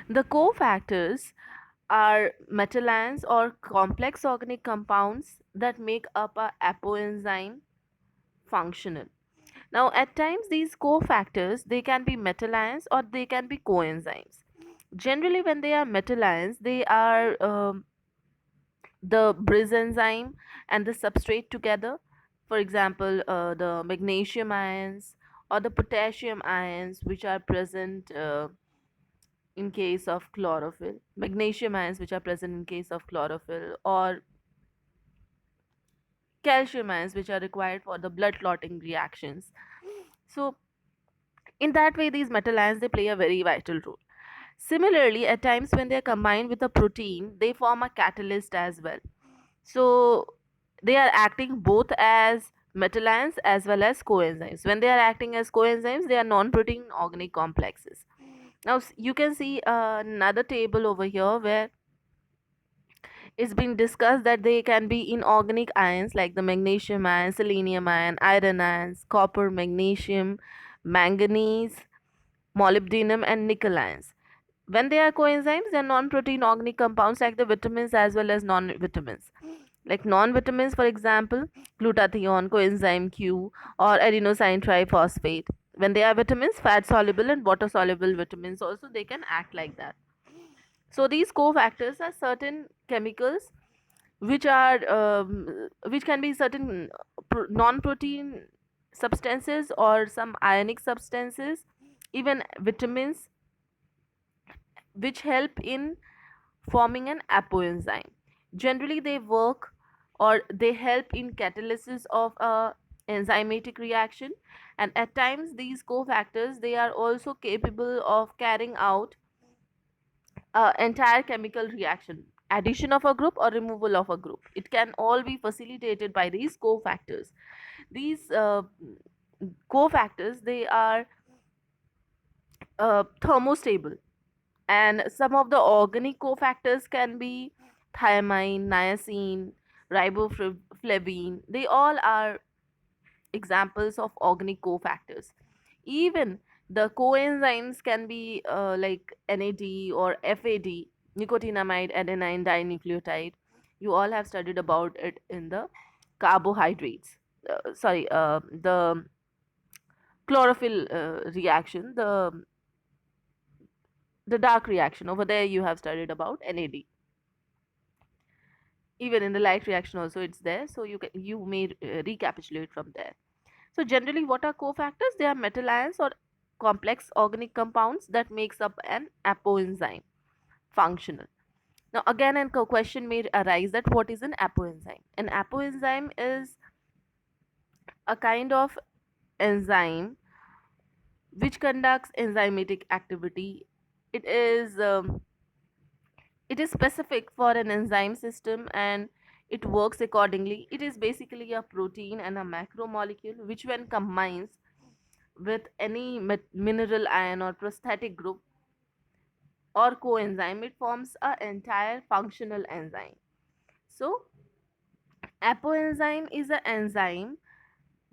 The cofactors are metal ions or complex organic compounds that make up a apoenzyme functional. Now, at times, these cofactors they can be metal ions or they can be coenzymes. Generally, when they are metal ions, they are the Bris enzyme and the substrate together. For example, the magnesium ions or the potassium ions, which are present in case of chlorophyll, magnesium ions, which are present in case of chlorophyll, or calcium ions, which are required for the blood clotting reactions. So, in that way, these metal ions they play a very vital role. Similarly, at times when they are combined with a protein, they form a catalyst as well. So they are acting both as metal ions as well as coenzymes. When they are acting as coenzymes, they are non-protein organic complexes. Now you can see another table over here where it's been discussed that they can be inorganic ions like the magnesium ion, selenium ion, iron ions, copper, magnesium, manganese, molybdenum, and nickel ions. When they are coenzymes, they are non-protein organic compounds like the vitamins as well as non-vitamins. Like non-vitamins, for example, glutathione, coenzyme Q, or adenosine triphosphate. When they are vitamins, fat-soluble and water-soluble vitamins also, they can act like that. So these cofactors are certain chemicals which can be certain non-protein substances or some ionic substances, even vitamins, which help in forming an apoenzyme. Generally, they work or they help in catalysis of a enzymatic reaction, and at times these cofactors they are also capable of carrying out a entire chemical reaction, addition of a group or removal of a group. It can all be facilitated by these cofactors. These cofactors they are thermostable, and some of the organic cofactors can be thiamine, niacin, riboflavin. They all are examples of organic cofactors. Even the coenzymes can be like NAD or FAD, nicotinamide adenine dinucleotide. You all have studied about it in the carbohydrates. The chlorophyll reaction, the dark reaction. Over there, you have studied about NAD. Even in the light reaction also it's there, so you may recapitulate from there. So generally, what are cofactors? They are metal ions or complex organic compounds that makes up an apoenzyme functional. Now again, a question may arise that what is an apoenzyme? An apoenzyme is a kind of enzyme which conducts enzymatic activity. It is um, it is specific for an enzyme system and it works accordingly. It is basically a protein and a macromolecule which, when combines with any mineral ion or prosthetic group or coenzyme, it forms an entire functional enzyme. So, apoenzyme is an enzyme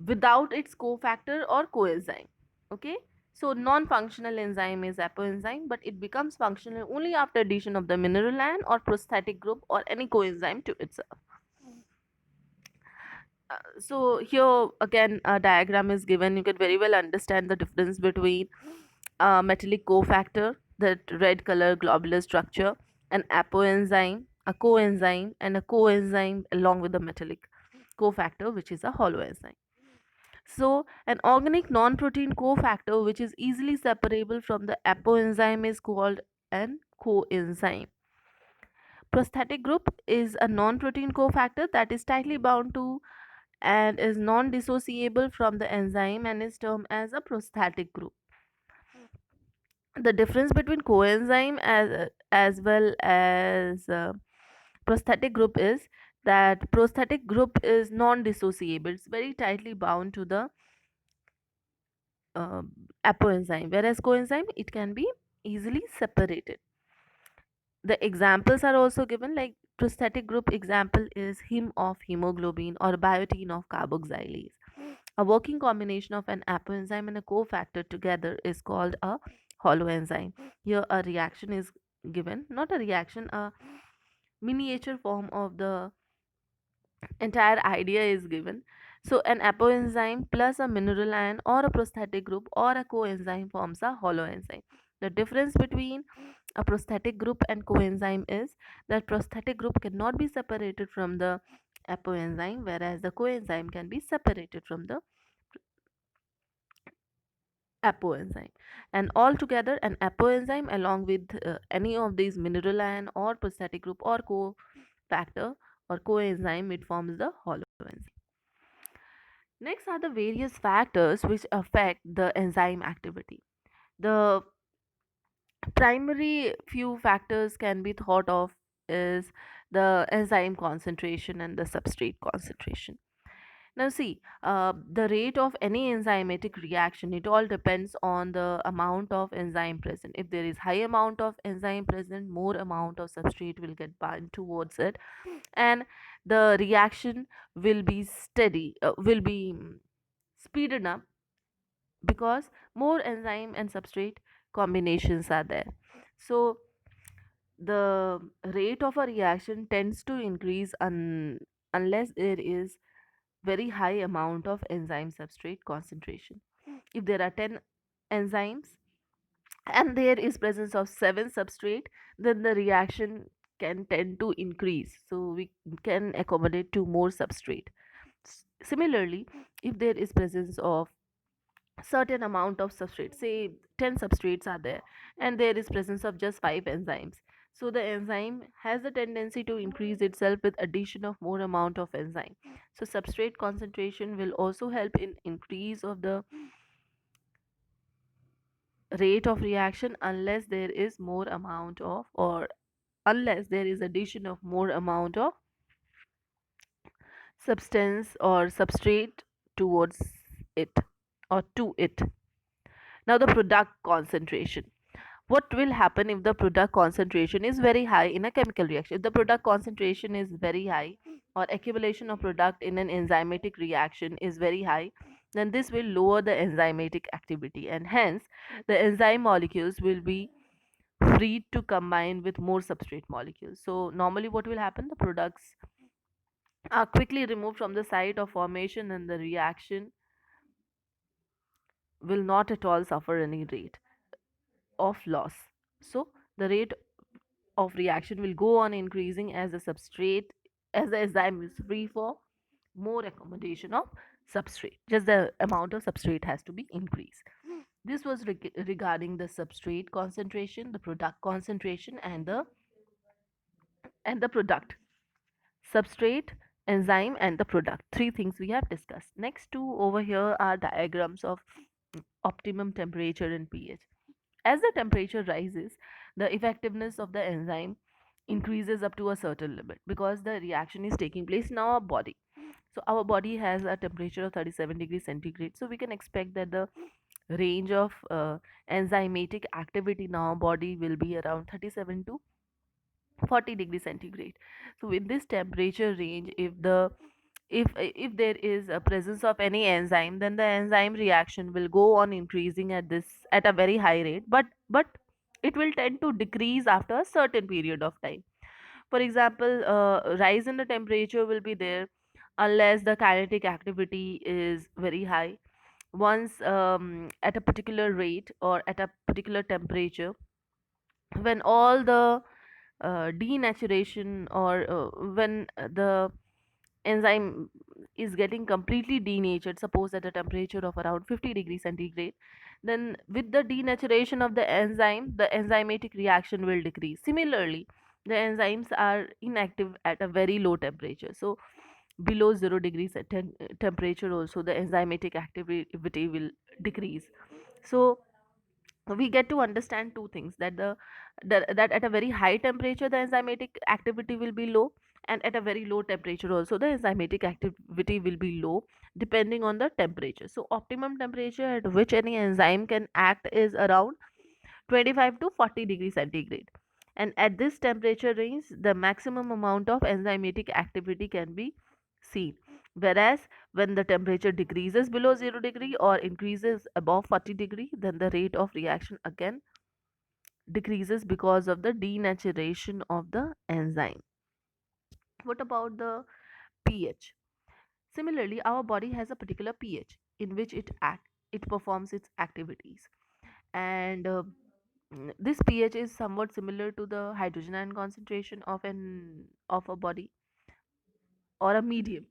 without its cofactor or coenzyme. Okay, so non-functional enzyme is apoenzyme, but it becomes functional only after addition of the mineral ion or prosthetic group or any coenzyme to itself. So here again a diagram is given. You can very well understand the difference between a metallic cofactor, that red color globular structure, an apoenzyme, a coenzyme, and a coenzyme along with the metallic cofactor, which is a hollow enzyme. So, an organic non-protein cofactor which is easily separable from the apoenzyme is called an coenzyme. Prosthetic group is a non-protein cofactor that is tightly bound to and is non-dissociable from the enzyme and is termed as a prosthetic group. The difference between coenzyme as well as prosthetic group is that prosthetic group is non-dissociable. It's very tightly bound to the uh, apoenzyme, whereas coenzyme it can be easily separated. The examples are also given, like prosthetic group example is heme of hemoglobin or biotin of carboxylase. A working combination of an apoenzyme and a cofactor together is called a holoenzyme. Here a reaction is given, not a reaction, a miniature form of the entire idea is given. So an apoenzyme plus a mineral ion or a prosthetic group or a coenzyme forms a holoenzyme. The difference between a prosthetic group and coenzyme is that prosthetic group cannot be separated from the apoenzyme, whereas the coenzyme can be separated from the apoenzyme. And altogether, an apoenzyme along with any of these mineral ion or prosthetic group or cofactor or coenzyme, it forms the holoenzyme. Next are the various factors which affect the enzyme activity. The primary few factors can be thought of is the enzyme concentration and the substrate concentration. Now see, the rate of any enzymatic reaction, it all depends on the amount of enzyme present. If there is high amount of enzyme present, more amount of substrate will get bound towards it, and the reaction will be steady, will be speeded up because more enzyme and substrate combinations are there. So the rate of a reaction tends to increase unless there is very high amount of enzyme substrate concentration. If there are 10 enzymes and there is presence of 7 substrate, then the reaction can tend to increase, so we can accommodate to more substrate. Similarly, if there is presence of certain amount of substrate, say 10 substrates are there and there is presence of just 5 enzymes, so the enzyme has a tendency to increase itself with addition of more amount of enzyme. So substrate concentration will also help in increase of the rate of reaction unless there is more amount of, or unless there is addition of more amount of substance or substrate towards it or to it. Now the product concentration. What will happen if the product concentration is very high in a chemical reaction? If the product concentration is very high or accumulation of product in an enzymatic reaction is very high, then this will lower the enzymatic activity and hence the enzyme molecules will be free to combine with more substrate molecules. So normally what will happen? The products are quickly removed from the site of formation and the reaction will not at all suffer any rate of loss. So the rate of reaction will go on increasing as the substrate, as the enzyme is free for more accommodation of substrate. Just the amount of substrate has to be increased. This was regarding the substrate concentration, the product concentration, and the product. Substrate, enzyme, and the product. Three things we have discussed. Next two over here are diagrams of optimum temperature and pH. As the temperature rises, the effectiveness of the enzyme increases up to a certain limit because the reaction is taking place in our body. So our body has a temperature of 37 degrees centigrade. So we can expect that the range of enzymatic activity in our body will be around 37 to 40 degrees centigrade. So in this temperature range, if there is a presence of any enzyme, then the enzyme reaction will go on increasing at a very high rate, but it will tend to decrease after a certain period of time. For example, rise in the temperature will be there unless the kinetic activity is very high. Once at a particular rate or at a particular temperature, when all the denaturation or when the enzyme is getting completely denatured, suppose at a temperature of around 50 degrees centigrade, then with the denaturation of the enzyme, the enzymatic reaction will decrease. Similarly, the enzymes are inactive at a very low temperature, so below 0 degrees at temperature also the enzymatic activity will decrease. So we get to understand two things, that that at a very high temperature the enzymatic activity will be low, and at a very low temperature also the enzymatic activity will be low, depending on the temperature. So optimum temperature at which any enzyme can act is around 25 to 40 degrees centigrade, and at this temperature range the maximum amount of enzymatic activity can be seen. Whereas when the temperature decreases below 0 degree or increases above 40 degree, then the rate of reaction again decreases because of the denaturation of the enzyme. What about the pH? Similarly, our body has a particular pH in which it performs its activities, and this pH is somewhat similar to the hydrogen ion concentration of a body or a medium.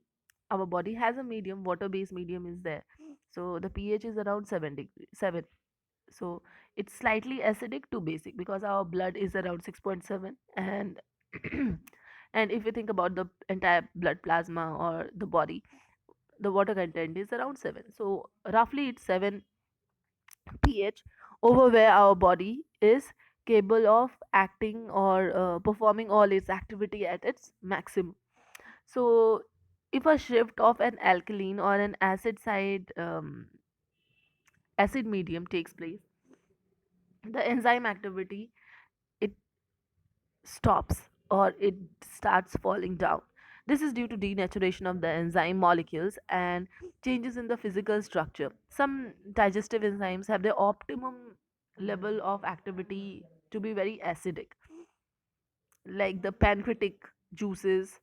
Our body has a medium, water based medium is there, so the pH is around 7 so it's slightly acidic to basic because our blood is around 6.7, and and if you think about the entire blood plasma or the body, the water content is around 7, so roughly it's 7 pH, over where our body is capable of acting or performing all its activity at its maximum. So if a shift of an alkaline or an acid medium takes place, the enzyme activity, it stops or it starts falling down. This is due to denaturation of the enzyme molecules and changes in the physical structure. Some digestive enzymes have their optimum level of activity to be very acidic, like the pancreatic juices,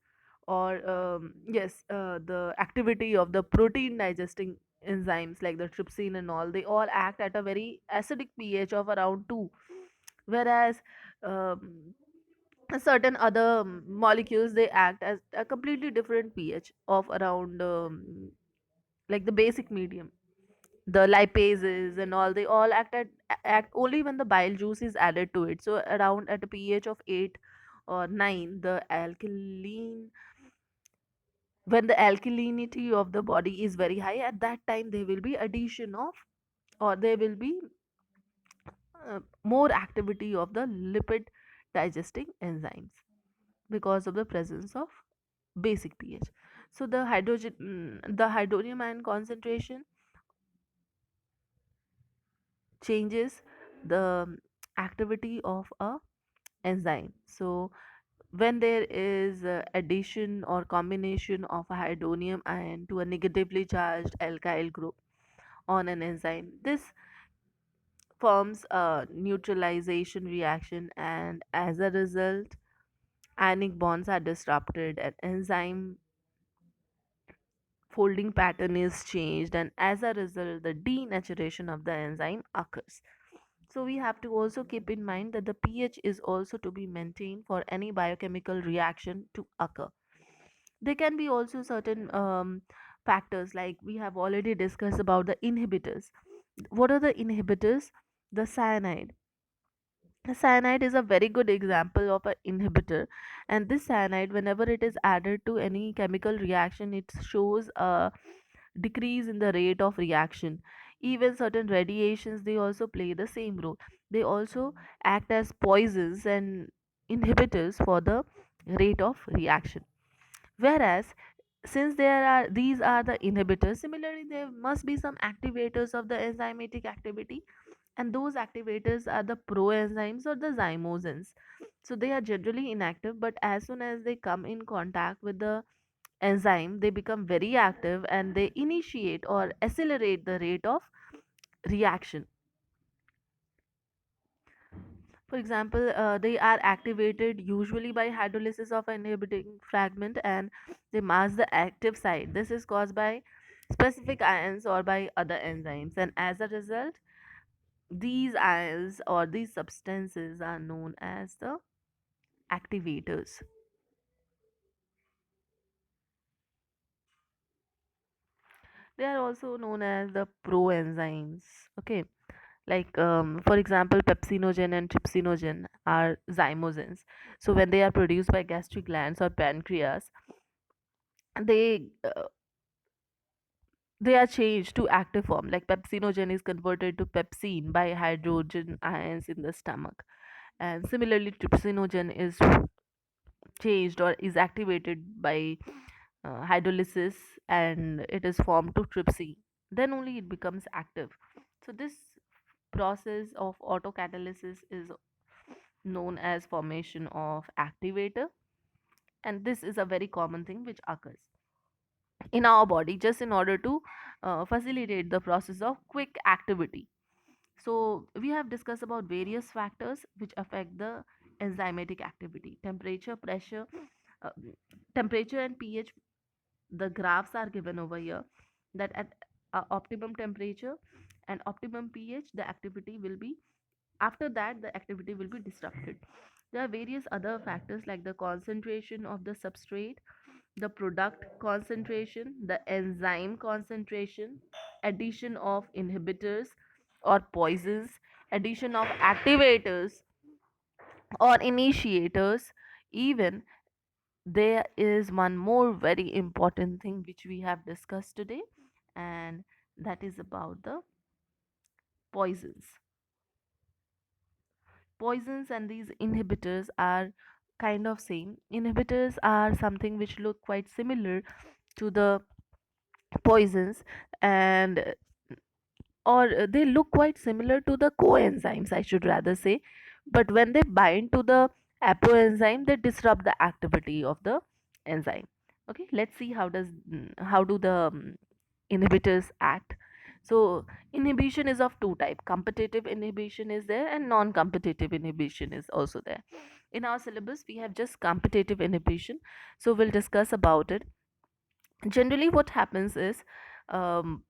or the activity of the protein digesting enzymes like the trypsin and all, they all act at a very acidic pH of around 2, whereas um, certain other molecules, they act as a completely different pH of around like the basic medium. The lipases and all, they all act only when the bile juice is added to it, so around at a pH of 8 or 9, the alkaline when the alkalinity of the body is very high, at that time there will be addition of, or there will be more activity of the lipid digesting enzymes because of the presence of basic pH. So the hydronium ion concentration changes the activity of a enzyme. So when there is addition or combination of a hydronium ion to a negatively charged alkyl group on an enzyme, this forms a neutralization reaction, and as a result ionic bonds are disrupted and enzyme folding pattern is changed, and as a result the denaturation of the enzyme occurs. So we have to also keep in mind that the pH is also to be maintained for any biochemical reaction to occur. There can be also certain factors, like we have already discussed about the inhibitors. What are the inhibitors? The cyanide. Cyanide is a very good example of an inhibitor, and this cyanide, whenever it is added to any chemical reaction, it shows a decrease in the rate of reaction. Even certain radiations, they also play the same role. They also act as poisons and inhibitors for the rate of reaction. Whereas, since these are the inhibitors, similarly there must be some activators of the enzymatic activity, and those activators are the proenzymes or the zymosins. So they are generally inactive, but as soon as they come in contact with the enzyme, they become very active and they initiate or accelerate the rate of reaction. For example, they are activated usually by hydrolysis of an inhibiting fragment, and they mask the active site. This is caused by specific ions or by other enzymes, and as a result, these ions or these substances are known as the activators. They are also known as the proenzymes. Okay, like for example, pepsinogen and trypsinogen are zymosins. So when they are produced by gastric glands or pancreas, they uh, they are changed to active form. Like pepsinogen is converted to pepsine by hydrogen ions in the stomach, and similarly trypsinogen is changed or is activated by hydrolysis, and it is formed to trypsin, then only it becomes active. So this process of autocatalysis is known as formation of activator, and this is a very common thing which occurs in our body just in order to facilitate the process of quick activity. So we have discussed about various factors which affect the enzymatic activity: temperature, pressure, uh, temperature and pH. The graphs are given over here, that at optimum temperature and optimum pH, the activity will be, after that the activity will be disrupted. There are various other factors like the concentration of the substrate, the product concentration, the enzyme concentration, addition of inhibitors or poisons, addition of activators or initiators. Even there is one more very important thing which we have discussed today, and that is about the poisons. Poisons and these inhibitors are kind of same. Inhibitors are something which look quite similar to the poisons, and or they look quite similar to the coenzymes, I should rather say, but when they bind to the apoenzyme, they disrupt the activity of the enzyme. Okay, let's see how do the inhibitors act. So inhibition is of two type: competitive inhibition is there and non-competitive inhibition is also there. In our syllabus we have just competitive inhibition, so we'll discuss about it. Generally what happens is, um,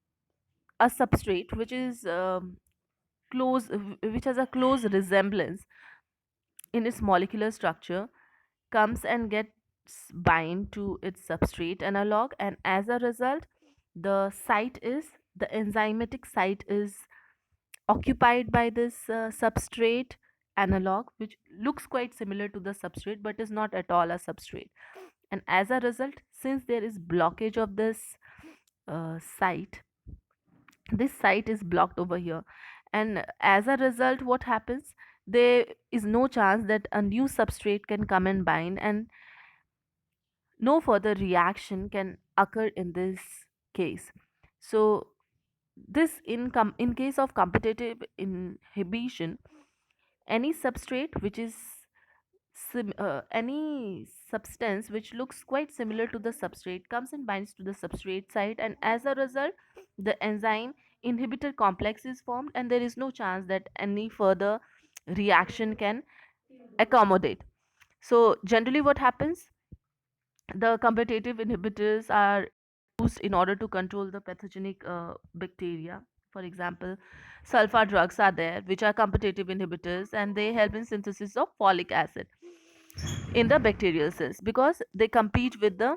a substrate which is which has a close resemblance in its molecular structure comes and gets bind to its substrate analog, and as a result the enzymatic site is occupied by this substrate analog, which looks quite similar to the substrate but is not at all a substrate. And as a result, since there is blockage of site this site is blocked over here, and as a result what happens, there is no chance that a new substrate can come and bind, and no further reaction can occur in this case. So this in case of competitive inhibition, any substrate which is any substance which looks quite similar to the substrate comes and binds to the substrate site, and as a result the enzyme inhibitor complex is formed, and there is no chance that any further reaction can accommodate. So generally what happens, the competitive inhibitors are used in order to control the pathogenic bacteria. For example, sulfur drugs are there which are competitive inhibitors, and they help in synthesis of folic acid in the bacterial cells because they compete with the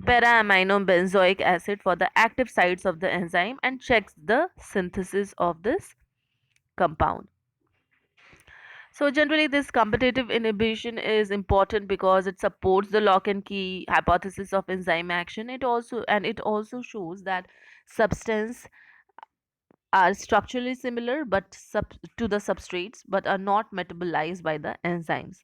para-amino benzoic acid for the active sites of the enzyme and checks the synthesis of this compound. So generally this competitive inhibition is important because it supports the lock and key hypothesis of enzyme action. It also shows that substance are structurally similar to the substrates but are not metabolized by the enzymes.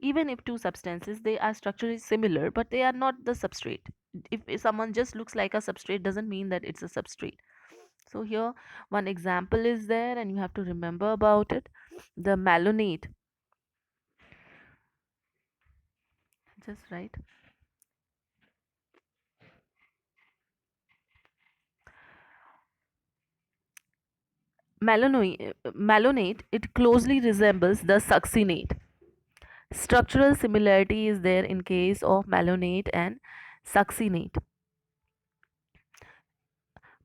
Even if two substances they are structurally similar but they are not the substrate. If someone just looks like a substrate doesn't mean that it's a substrate. So here one example is there and you have to remember about it. The malonate, just right. Malonate, it closely resembles the succinate. Structural similarity is there in case of malonate and succinate,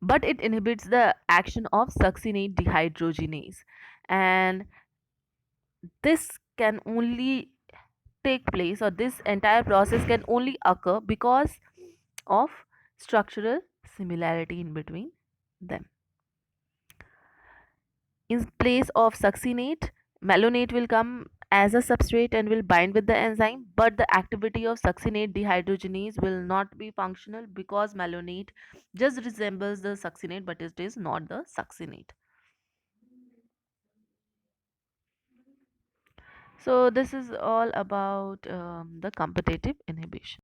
but it inhibits the action of succinate dehydrogenase, and this can only take place, or this entire process can only occur because of structural similarity in between them. In place of succinate, malonate will come as a substrate and will bind with the enzyme, but the activity of succinate dehydrogenase will not be functional because malonate just resembles the succinate but it is not the succinate. So this is all about the competitive inhibition.